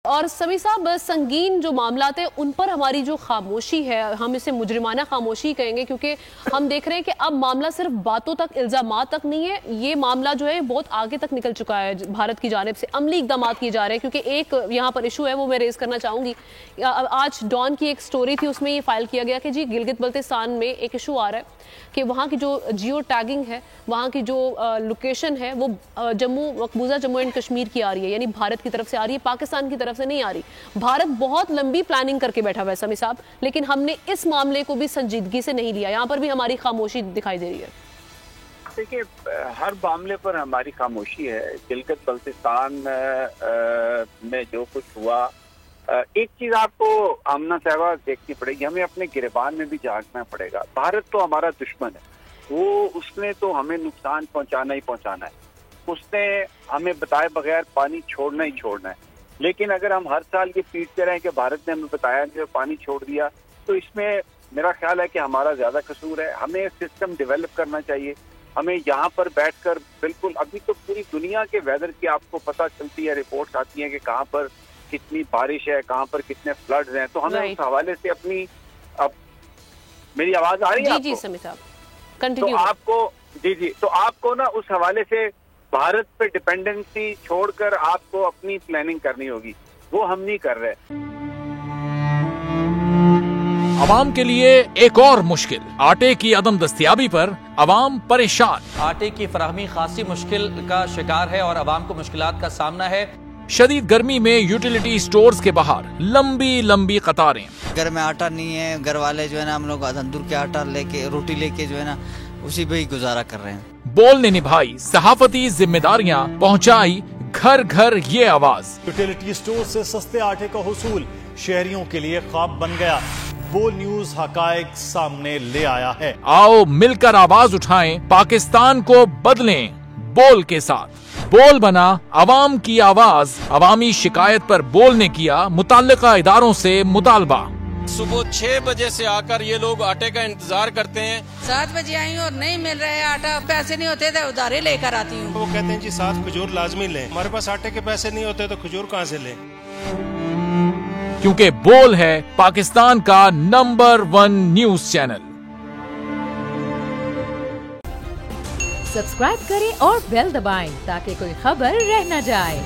और समी साहब, संगीन जो मामला थे उन पर हमारी जो खामोशी है, हम इसे मुजरिमाना खामोशी कहेंगे, क्योंकि हम देख रहे हैं कि अब मामला सिर्फ बातों तक, इल्जामात तक नहीं है, ये मामला जो है बहुत आगे तक निकल चुका है। भारत की जानिब से अमली इकदाम किए जा रहे हैं, क्योंकि एक यहाँ पर इशू है वो मैं रेज करना चाहूंगी। आज डॉन की एक स्टोरी थी, उसमें ये फाइल किया गया कि जी गिलगित बल्तिस्तान में एक इशू आ रहा है कि वहाँ की जो जियो टैगिंग है, वहाँ की जो लोकेशन है वो मकबूजा जम्मू एंड कश्मीर की आ रही है, यानी भारत की तरफ से आ रही है, पाकिस्तान की तरफ से नहीं आ रही। भारत बहुत लंबी प्लानिंग करके बैठा हुआ है समी साहब, लेकिन हमने इस मामले को भी संजीदगी से नहीं लिया। यहाँ पर भी हमारी खामोशी दिखाई दे रही है। देखिए, हर मामले पर हमारी खामोशी है। गिलगित बल्तिस्तान में जो कुछ हुआ, एक चीज आपको आमना साहबा देखनी पड़ेगी, हमें अपने गिरबान में भी झांकना पड़ेगा। भारत तो हमारा दुश्मन है, वो उसने तो हमें नुकसान पहुंचाना ही पहुंचाना है, उसने हमें बताए बगैर पानी छोड़ना ही छोड़ना है। लेकिन अगर हम हर साल ये पीटते रहे कि भारत ने हमें बताया कि पानी छोड़ दिया, तो इसमें मेरा ख्याल है कि हमारा ज्यादा कसूर है। हमें सिस्टम डेवलप करना चाहिए। हमें यहाँ पर बैठकर बिल्कुल, अभी तो पूरी दुनिया के वेदर की आपको पता चलती है, रिपोर्ट्स आती हैं कि कहाँ पर कितनी बारिश है, कहाँ पर कितने फ्लड्स हैं, तो हमें उस हवाले से अपनी, अब मेरी आवाज आ रही है? जी समी साहब, तो आपको तो आपको ना उस हवाले से भारत पे डिपेंडेंसी छोड़कर आपको अपनी प्लानिंग करनी होगी, वो हम नहीं कर रहे। अवाम के लिए एक और मुश्किल, आटे की अदम दस्तयाबी पर अवाम परेशान। आटे की फराहमी खासी मुश्किल का शिकार है और अवाम को मुश्किलात का सामना है। शदीद गर्मी में यूटिलिटी स्टोर्स के बाहर लंबी लंबी कतारें। घर में आटा नहीं है, घर वाले जो है ना हम लोग तंदूर के आटा लेके, रोटी लेके जो है ना उसी पे ही गुजारा कर रहे हैं। बोल ने निभाई सहाफती जिम्मेदारियां, पहुंचाई घर घर ये आवाज। यूटिलिटी स्टोर से सस्ते आटे का हुसूल शहरियों के लिए ख्वाब बन गया। बोल न्यूज हकायक सामने ले आया है। आओ मिलकर आवाज उठाएं, पाकिस्तान को बदलें बोल के साथ। बोल बना अवाम की आवाज। अवामी शिकायत पर बोल ने किया मुताल्लिका इदारों से मुतालबा। सुबह 6 बजे से आकर ये लोग आटे का इंतजार करते हैं। 7 बजे आई और नहीं मिल रहा है आटा, पैसे नहीं होते तो उधारे लेकर आती हूँ। वो कहते हैं जी 7 खजूर लाजमी लें, हमारे पास आटे के पैसे नहीं होते तो खजूर कहाँ से लें? क्योंकि बोल है पाकिस्तान का नंबर 1 न्यूज चैनल। सब्सक्राइब करें और बेल दबाएं ताकि कोई खबर रह न जाए।